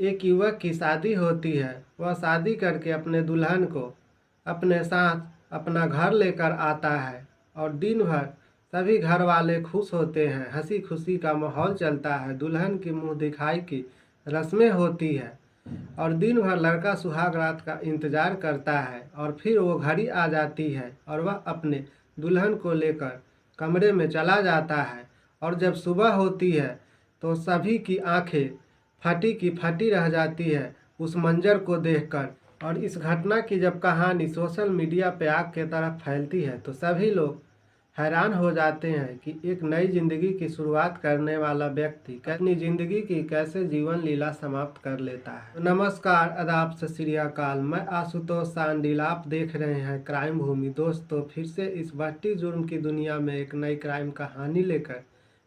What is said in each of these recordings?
एक युवक की शादी होती है। वह शादी करके अपने दुल्हन को अपने साथ अपना घर लेकर आता है और दिन भर सभी घर वाले खुश होते हैं। हंसी खुशी का माहौल चलता है। दुल्हन की मुंह दिखाई की रस्में होती है और दिन भर लड़का सुहाग रात का इंतजार करता है और फिर वो घड़ी आ जाती है और वह अपने दुल्हन को लेकर कमरे में चला जाता है। और जब सुबह होती है तो सभी की आंखें फटी की फटी रह जाती है उस मंजर को देखकर। और इस घटना की जब कहानी सोशल मीडिया पे आग के तरह फैलती है तो सभी लोग हैरान हो जाते हैं कि एक नई जिंदगी की शुरुआत करने वाला व्यक्ति अपनी जिंदगी की कैसे जीवन लीला समाप्त कर लेता है। तो नमस्कार, आदाब, सत श्री अकाल। मैं आशुतोष सांडिल, आप देख रहे हैं क्राइम भूमि। दोस्तों, फिर से इस बढ़ती जुर्म की दुनिया में एक नई क्राइम कहानी लेकर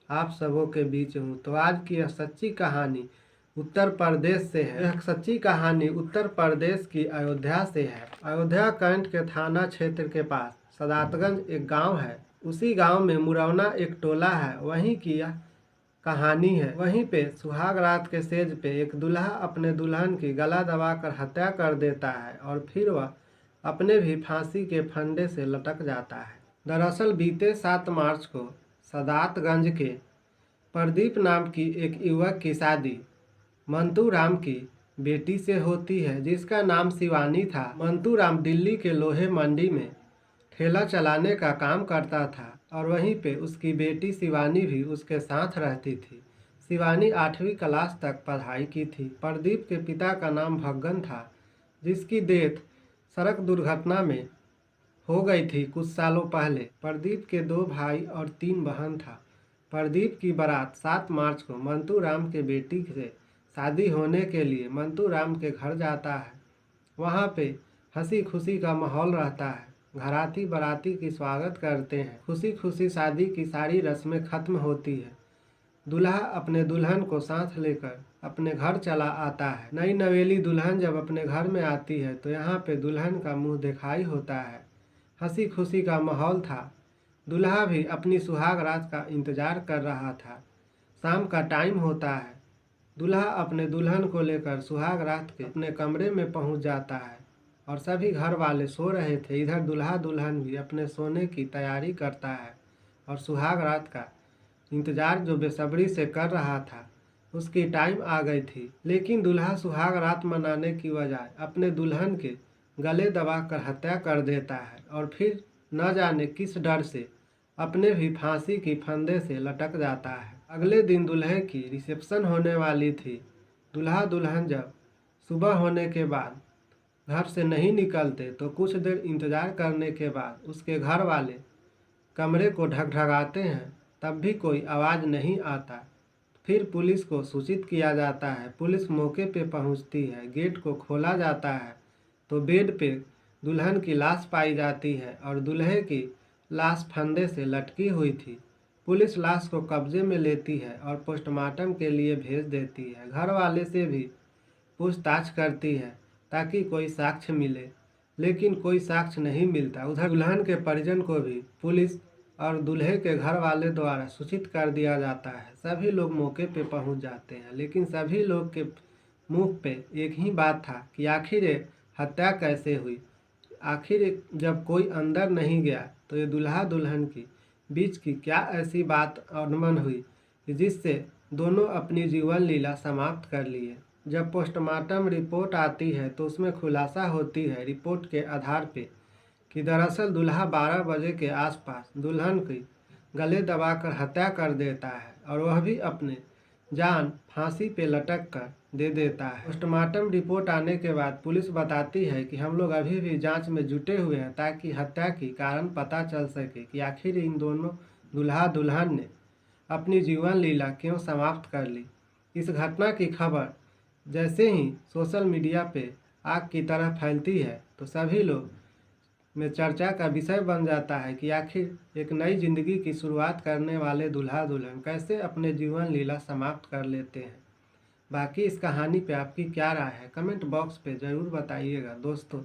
आप सबों के बीच हूँ। तो आज की यह सच्ची कहानी उत्तर प्रदेश से है। यह सच्ची कहानी उत्तर प्रदेश की अयोध्या से है। अयोध्या कैंट के थाना क्षेत्र के पास सदातगंज एक गांव है। उसी गांव में मुरौना एक टोला है। वहीं की यह कहानी है। वहीं पे सुहाग रात के सेज पे एक दूल्हा अपने दुल्हन की गला दबाकर हत्या कर देता है और फिर वह अपने भी फांसी के फंदे से लटक जाता है। दरअसल बीते 7 मार्च को सदातगंज के प्रदीप नाम की एक युवक की शादी मंतू राम की बेटी से होती है, जिसका नाम शिवानी था। मंतू राम दिल्ली के लोहे मंडी में ठेला चलाने का काम करता था और वहीं पे उसकी बेटी शिवानी भी उसके साथ रहती थी। शिवानी 8वीं क्लास तक पढ़ाई की थी। प्रदीप के पिता का नाम भगन था, जिसकी डेथ सड़क दुर्घटना में हो गई थी कुछ सालों पहले। प्रदीप के 2 भाई और 3 बहन था। प्रदीप की बारात 7 मार्च को मंतू राम के बेटी से शादी होने के लिए मंतू राम के घर जाता है। वहाँ पे हंसी खुशी का माहौल रहता है। घराती बाराती की स्वागत करते हैं। खुशी खुशी शादी की सारी रस्में खत्म होती है। दूल्हा अपने दुल्हन को साथ लेकर अपने घर चला आता है। नई नवेली दुल्हन जब अपने घर में आती है तो यहाँ पे दुल्हन का मुंह दिखाई होता है। हंसी खुशी का माहौल था। दूल्हा भी अपनी सुहाग रात का इंतजार कर रहा था। शाम का टाइम होता है। दूल्हा अपने दुल्हन को लेकर सुहाग रात के अपने कमरे में पहुंच जाता है और सभी घर वाले सो रहे थे। इधर दूल्हा दुल्हन भी अपने सोने की तैयारी करता है और सुहाग रात का इंतजार जो बेसब्री से कर रहा था उसकी टाइम आ गई थी। लेकिन दूल्हा सुहाग रात मनाने की बजाय अपने दुल्हन के गले दबाकर हत्या कर देता है और फिर न जाने किस डर से अपने भी फांसी की फंदे से लटक जाता है। अगले दिन दूल्हे की रिसेप्शन होने वाली थी। दूल्हा दुल्हन जब सुबह होने के बाद घर से नहीं निकलते तो कुछ देर इंतजार करने के बाद उसके घर वाले कमरे को ढकढकाते हैं, तब भी कोई आवाज़ नहीं आता। फिर पुलिस को सूचित किया जाता है। पुलिस मौके पे पहुंचती है। गेट को खोला जाता है तो बेड पे दुल्हन की लाश पाई जाती है और दूल्हे की लाश फंदे से लटकी हुई थी। पुलिस लाश को कब्जे में लेती है और पोस्टमार्टम के लिए भेज देती है। घर वाले से भी पूछताछ करती है ताकि कोई साक्ष्य मिले, लेकिन कोई साक्ष्य नहीं मिलता। उधर दुल्हन के परिजन को भी पुलिस और दूल्हे के घर वाले द्वारा सूचित कर दिया जाता है। सभी लोग मौके पे पहुंच जाते हैं, लेकिन सभी लोग के मुंह पे एक ही बात था कि आखिर ये हत्या कैसे हुई। आखिर जब कोई अंदर नहीं गया तो ये दूल्हा दुल्हन की बीच की क्या ऐसी बात अनबन हुई कि जिससे दोनों अपनी जीवन लीला समाप्त कर लिए। जब पोस्टमार्टम रिपोर्ट आती है तो उसमें खुलासा होती है रिपोर्ट के आधार पे कि दरअसल दूल्हा 12 बजे के आसपास दुल्हन की गले दबाकर हत्या कर देता है और वह भी अपने जान फांसी पे लटक कर दे देता है। पोस्टमार्टम रिपोर्ट आने के बाद पुलिस बताती है कि हम लोग अभी भी जांच में जुटे हुए हैं ताकि हत्या की कारण पता चल सके कि आखिर इन दोनों दूल्हा दुल्हन ने अपनी जीवन लीला क्यों समाप्त कर ली। इस घटना की खबर जैसे ही सोशल मीडिया पे आग की तरह फैलती है तो सभी लोग में चर्चा का विषय बन जाता है कि आखिर एक नई जिंदगी की शुरुआत करने वाले दूल्हा दुल्हन कैसे अपने जीवन लीला समाप्त कर लेते हैं। बाकी इस कहानी पे आपकी क्या राय है, कमेंट बॉक्स पे ज़रूर बताइएगा। दोस्तों,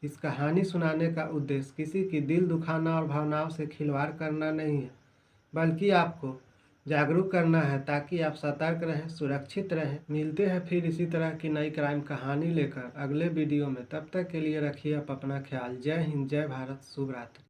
इस कहानी सुनाने का उद्देश्य किसी की दिल दुखाना और भावनाओं से खिलवाड़ करना नहीं है, बल्कि आपको जागरूक करना है ताकि आप सतर्क रहें, सुरक्षित रहें। मिलते हैं फिर इसी तरह की नई क्राइम कहानी लेकर अगले वीडियो में। तब तक के लिए रखिए आप अपना ख्याल। जय हिंद, जय भारत, शुभ रात्रि।